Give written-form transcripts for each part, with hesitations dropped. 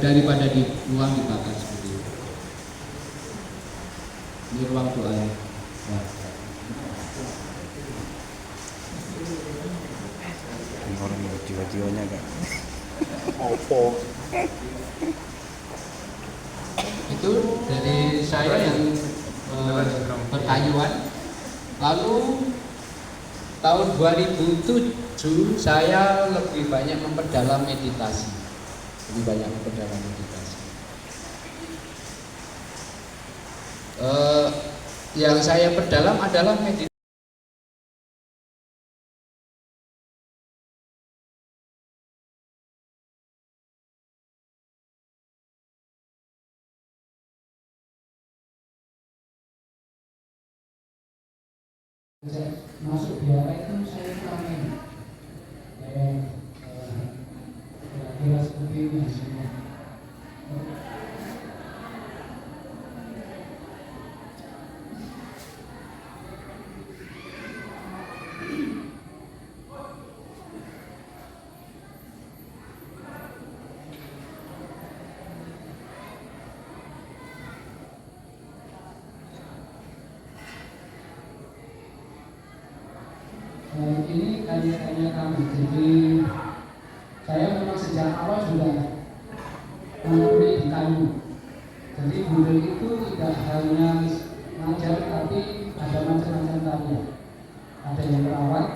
daripada di ruang dibakar seperti itu. Ini ruang doa. Orang jiwa-jiwanya kan. Opo. Itu dari saya yang berkayuan. Lalu tahun 2007 saya lebih banyak memperdalam meditasi. Yang saya perdalam adalah meditasi. Masuk biara itu saya kurangin kira-kira seperti ini semua. Ini karya-karya kami. Jadi saya memang sejak awal sudah menekuni di kayu. Jadi guru itu tidak hanya mengajar, tapi ada macam-macam karya. Ada yang merawat,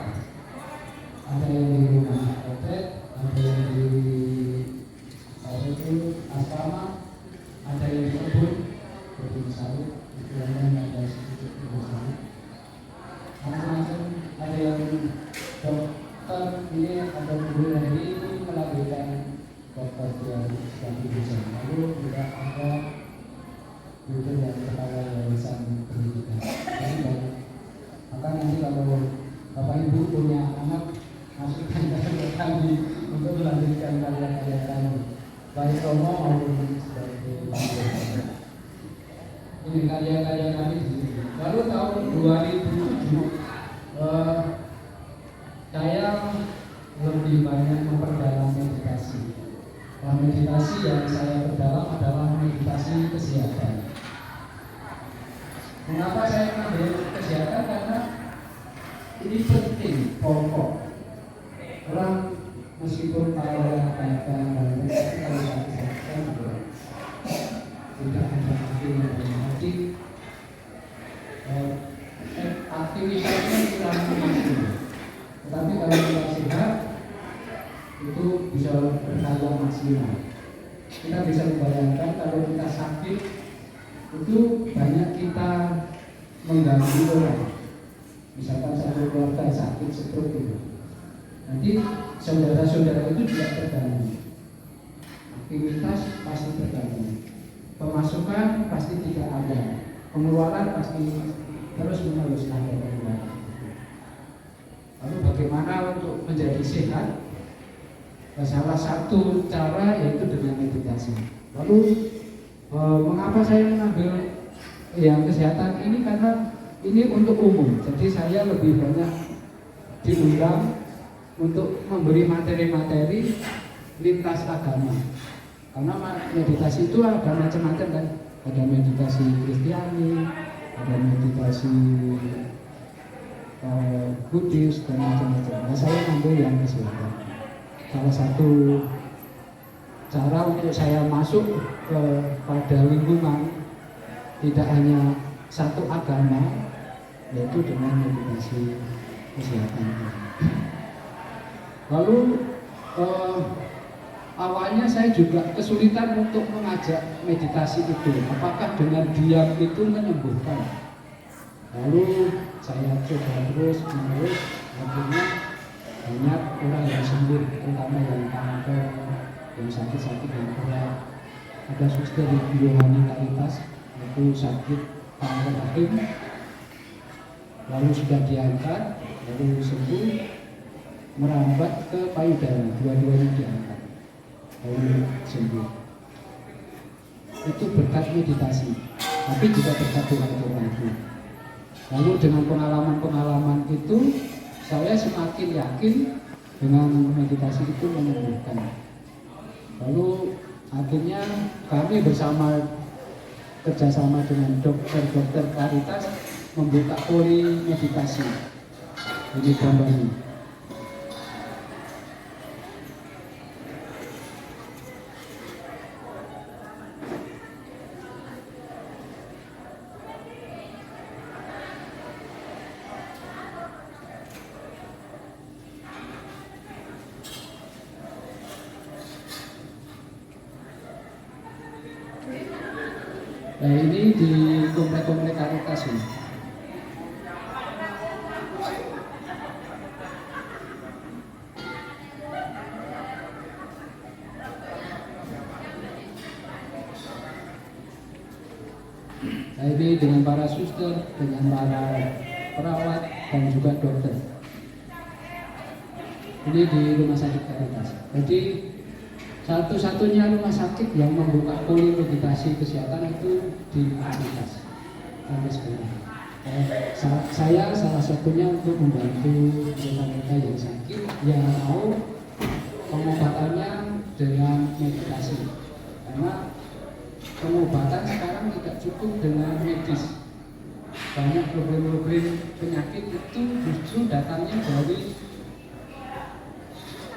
ada yang di rumah potret, ada yang di asrama, ada yang di kebun sawit, itu yang ada sedikit kebun sawit. Macam-macam, ada yang dokter, ini ada guru dari itu melahirkan dokter yang sedang bisa. Lalu juga ada guru yang kepala yayasan pendidikan. Jadi banyak. Maka nanti kalau Bapak Ibu punya anak, masukkan ke kami untuk melanjutkan karya-karya kami, baik Romo maupun sebagai pembimbing. Ini karya-karya kami di sini. Lalu tahun 2007 saya lebih banyak memperdalam meditasi. Meditasi yang saya perdalam adalah meditasi kesehatan. Mengapa saya mengambil kesehatan? Karena ini penting, pokok. Orang meskipun kalau dagang dan kalau sakit-sakitan tidak ada artinya. Jadi aktivitasnya kurang maksimal. Tetapi kalau kita sehat itu bisa berkala maksimal. Kita bisa membayangkan kalau kita sakit itu banyak kita mengganggu orang. Misalkan satu keluarga sakit seperti itu, nanti saudara-saudara itu tidak terganggu. Aktivitas pasti terganggu, pemasukan pasti tidak ada, pengeluaran pasti terus menerus ada pengeluaran. Lalu bagaimana untuk menjadi sehat? Salah satu cara yaitu dengan meditasi. Lalu mengapa saya mengambil yang kesehatan ini? Karena ini untuk umum. Jadi saya lebih banyak diundang untuk memberi materi-materi lintas agama. Karena meditasi itu ada macam-macam kan. Ada meditasi Kristiani, ada meditasi Buddhis dan macam-macam. Nah, saya ambil yang kesehatan. Salah satu cara untuk saya masuk pada lingkungan tidak hanya satu agama, yaitu dengan meditasi kesehatan. Lalu awalnya saya juga kesulitan untuk mengajak meditasi itu. Apakah dengan diam itu menyembuhkan? Lalu saya coba terus menerus, akhirnya banyak orang yang sembuh, terutama yang kanker, yang sakit-sakit yang berat. Ada suster di Yohani Karitas itu sakit kanker rahim, lalu sudah diangkat, lalu sembuh, merambat ke payudara, dua-duanya diangkat, lalu sembuh. Itu berkat meditasi, tapi juga berkat doa-doa itu. Lalu dengan pengalaman-pengalaman itu, saya semakin yakin dengan meditasi itu menyembuhkan. Lalu akhirnya kami bersama kerjasama dengan dokter-dokter Caritas membuka poli meditasi. Ini gambarnya. Nah ini di komplek-komplek Caritas ini. Nah ini dengan para suster, dengan para perawat dan juga dokter. Ini di rumah sakit Caritas. Jadi satu-satunya rumah sakit yang membuka poli meditasi kesehatan itu di Caritas sampai sekarang. Saya salah satunya untuk membantu mereka yang sakit yang mau pengobatannya dengan meditasi, karena pengobatan sekarang tidak cukup dengan medis. Banyak problem-problem penyakit itu justru datangnya dari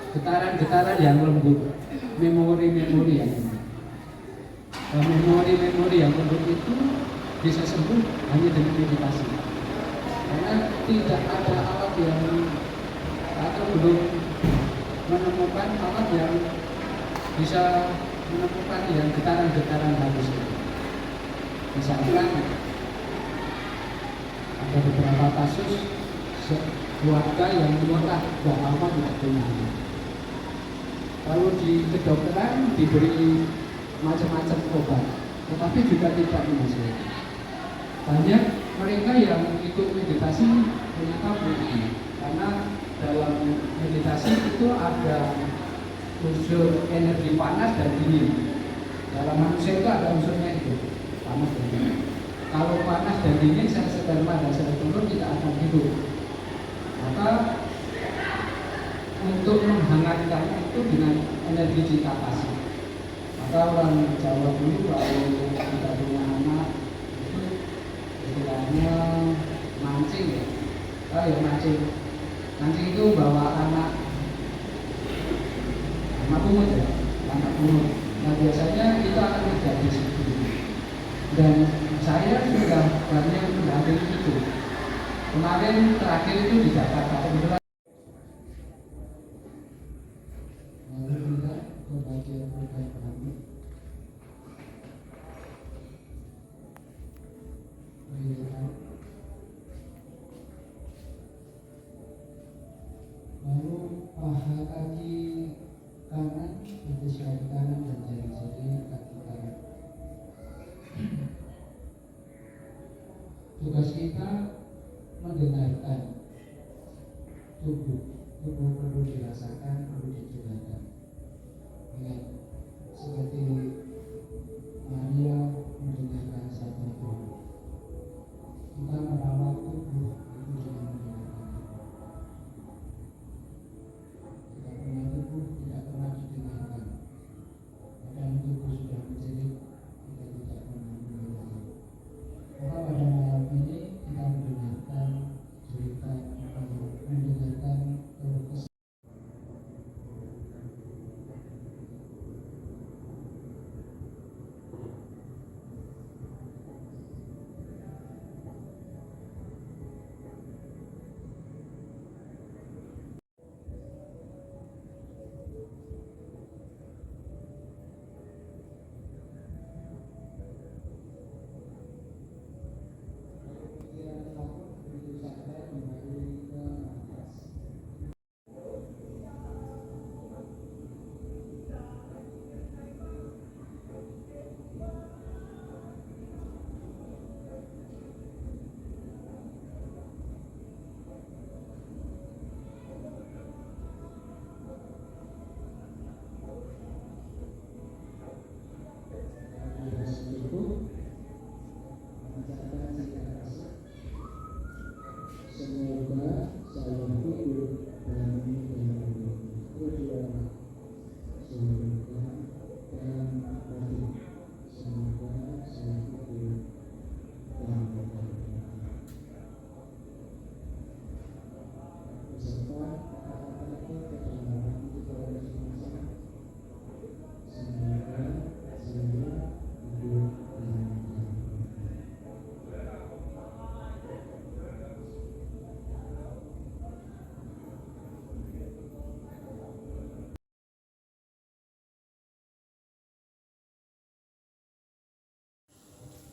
getaran-getaran yang lembut, memori-memori yang lembut. Memori-memori yang lembut itu bisa sembuh hanya dengan meditasi. Karena tidak ada alat yang atau belum menemukan alat yang bisa menemukan yang getaran-getaran halus itu. Misalkan ada beberapa kasus keluarga yang menyerah sudah lama tidak punya. Lalu di kedokteran diberi macam-macam obat, tetapi juga tidak menghasilkan. Banyak mereka yang ikut meditasi ternyata rugi, karena dalam meditasi itu ada unsur energi panas dan dingin. Dalam manusia itu ada unsurnya itu, panas dan dingin. Kalau panas dan dingin, sel sperma dan sel telur tidak akan hidup. Maka untuk menghangatkan itu dengan energi cita kasih. Maka orang Jawa dulu kalau tidak punya anak itu istilahnya mancing ya. Ya mancing. Mancing itu bawa anak pungut ya, anak pungut. Nah biasanya itu akan terjadi seperti itu. Dan saya sudah banyak mendampingi itu. Kemarin terakhir itu di Jakarta kebetulan. Lalu kita ke bagian kami. Lalu paha kaki kanan, betis kaki kanan dan jari-jari kaki kanan. Tugas kita mendengarkan tubuh perlu dirasakan, perlu dicurahkan. Ingat, seperti Maria mendengarkan satu tubuh. Kita merawat tubuh itu dengan mendengarkan tubuh. Kita punya tubuh tidak pernah didengarkan. Kadang tubuh sudah menjerit, kita tidak pernah mendengarkan. Maka pada malam ini kita mendengarkan cerita, mendengarkan keluh kesah.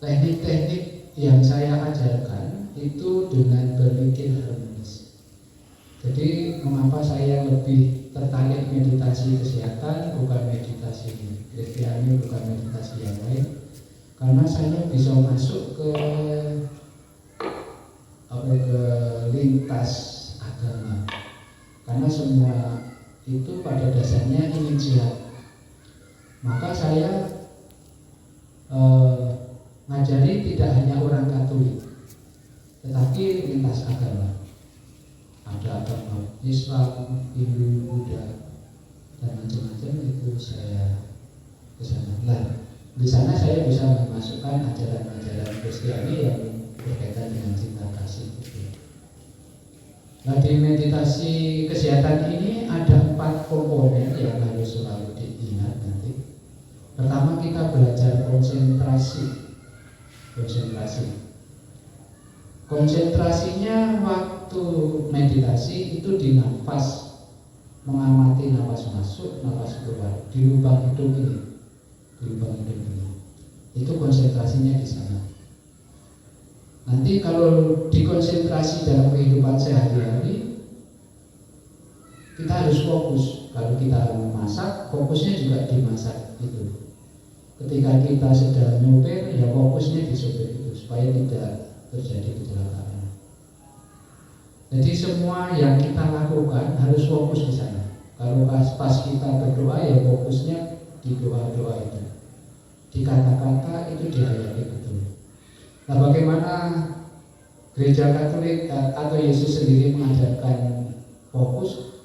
teknik-teknik yang saya ajarkan itu dengan berpikir harmonis. Jadi mengapa saya lebih tertarik meditasi kesehatan, bukan meditasi Kristiani, bukan meditasi yang lain? Karena saya bisa masuk ke lintas agama. Karena semua itu pada dasarnya ingin sehat. Maka saya ngajari tidak hanya orang Katolik, tetapi lintas agama. Ada agama Islam, Hindu, Buddha, dan macam-macam itu saya ke sana. Nah, di sana saya bisa memasukkan ajaran-ajaran Kristiani yang berkaitan dengan cinta kasih. Nah, di meditasi kesehatan ini ada 4 komponen yang harus selalu diingat nanti. Pertama, kita belajar konsentrasi. Konsentrasinya waktu meditasi itu di nafas, mengamati nafas masuk, nafas keluar di lubang hidung ini, Itu konsentrasinya di sana. Nanti kalau dikonsentrasi dalam kehidupan sehari-hari, kita harus fokus. Kalau kita memasak, fokusnya juga dimasak itu. Ketika kita sedang nyopir, ya fokusnya di sopir itu supaya tidak terjadi kecelakaan. Jadi semua yang kita lakukan harus fokus di sana. Kalau pas kita berdoa, ya fokusnya di doa-doa itu, di kata-kata itu dihayati betul. Nah, bagaimana Gereja Katolik atau Yesus sendiri mengajarkan fokus?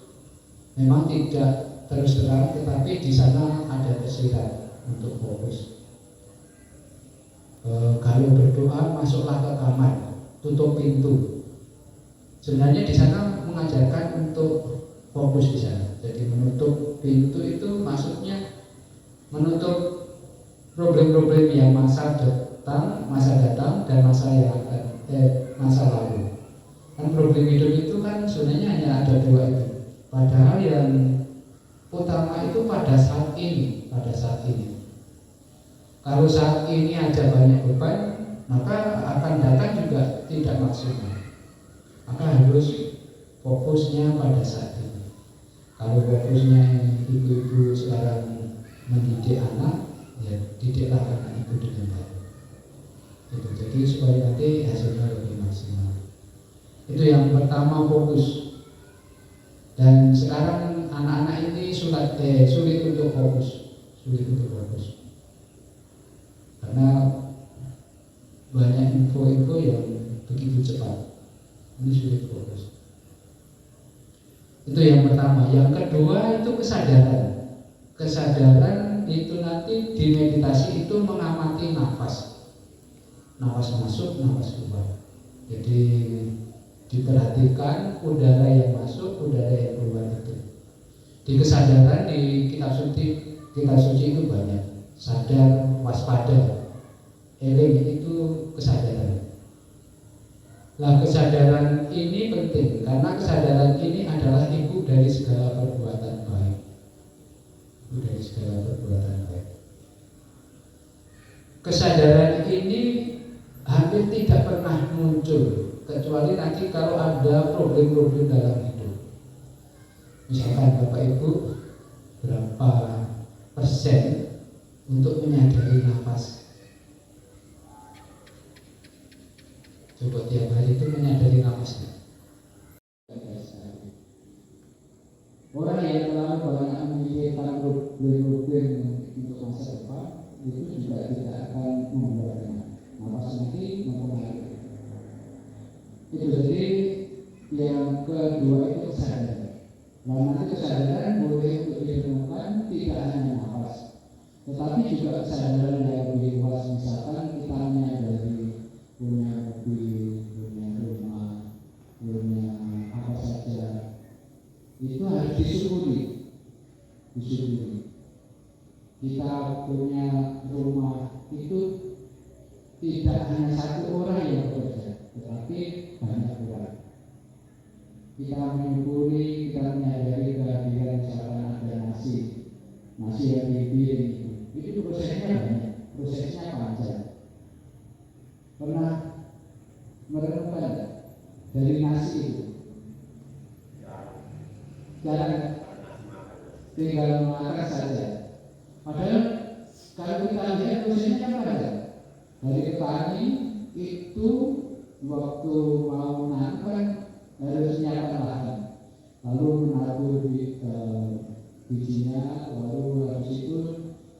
Memang tidak terus terang, tetapi di sana ada tersirat untuk fokus. Kalau berdoa, masuklah ke kamar, tutup pintu. Sebenarnya di sana mengajarkan untuk fokus di sana. Jadi menutup pintu itu maksudnya menutup problem-problem yang masa datang dan masa lalu. Kan problem hidup itu kan sebenarnya hanya ada 2 itu. Padahal yang utama itu pada saat ini. Kalau saat ini ada banyak beban, maka akan datang juga tidak maksimal. Maka harus fokusnya pada saat ini. Kalau fokusnya ibu-ibu sekarang mendidik anak, ya didiklah anak itu dengan baik. Itu jadi supaya nanti hasilnya lebih maksimal. Itu yang pertama, fokus. Dan sekarang anak-anak ini sulit untuk fokus. Karena banyak info-info yang begitu cepat, ini sulit fokus. Itu yang pertama. Yang kedua itu kesadaran. Kesadaran itu nanti di meditasi itu mengamati nafas masuk, nafas keluar. Jadi diperhatikan udara yang masuk, udara yang keluar itu. Di kesadaran di kitab suci itu banyak. Sadar, waspada, eling itu kesadaran. Nah, kesadaran ini penting karena kesadaran ini adalah ibu dari segala perbuatan baik. Kesadaran ini hampir tidak pernah muncul kecuali nanti kalau ada problem-problem dalam hidup. Misalkan Bapak Ibu berapa persen untuk menyadari nafas? Coba tiap hari itu menyadari nafasnya. Orang yang terlalu banyak memikirkan problem-problem untuk masa depan itu juga tidak akan membuatnya nafas nanti mempengaruhi. Itu jadi yang kedua itu kesadaran. Nah, nanti kesadaran boleh untuk direnungkan tidak hanya nafas, tetapi juga kesadaran yang lebih luas. Misalkan kita menyadari punya mobil, punya rumah, punya apa saja, itu harus disyukuri. Kita punya rumah itu tidak hanya 1 orang yang bekerja, tetapi banyak orang. Kita menyukuri, kita menyadari kehadiran misalkan ada nasi yang dipiring itu prosesnya banyak, prosesnya panjang. Pernah merenungkan nggak? Dari nasi itu jarang, tinggal makan saja. Padahal kalau kita lihat prosesnya kan ada. Dari petani itu waktu mau nanam kan harus nyiapkan lahan, lalu menabur bijinya, lalu habis itu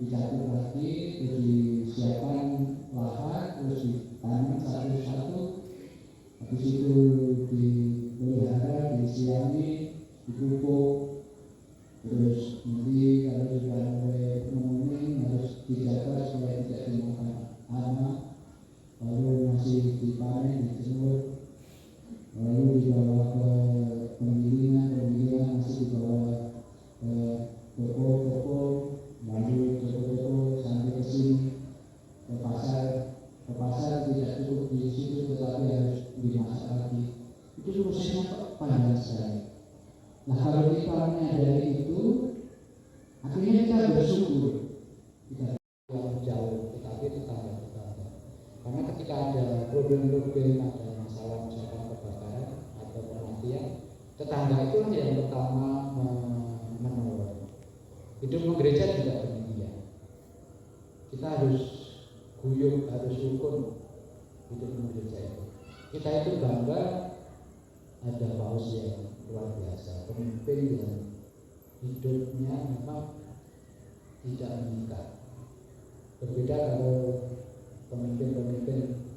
dicatur lagi, terus disiapkan lahan, terus ditanam satu-satu, habis itu dipelihara, disiami, dipupuk, terus nanti kalau sudah mulai menguning harus dijaga supaya tidak dimakan hama, lalu masih dipanen, dijemur, lalu dibawa ke penggilingan masih dibawa ke toko-toko, lalu toko-toko sampai ke sini ke pasar tidak cukup di situ tetapi harus dimasak lagi. Itu prosesnya panjang sekali. Nah kalau kita menyadari itu, akhirnya kita bersyukur kita yang jauh, tetapi tetangga. Karena ketika ada problem-problem, ada masalah misalkan kebakaran atau kematian, tetangga itu yang pertama menolong. Hidup gereja juga demikian. Kita harus guyup, harus rukun hidup gereja itu. Kita itu bangga ada paus yang luar biasa, pemimpin yang hidupnya memang tidak mengikat. Berbeda kalau pemimpin-pemimpin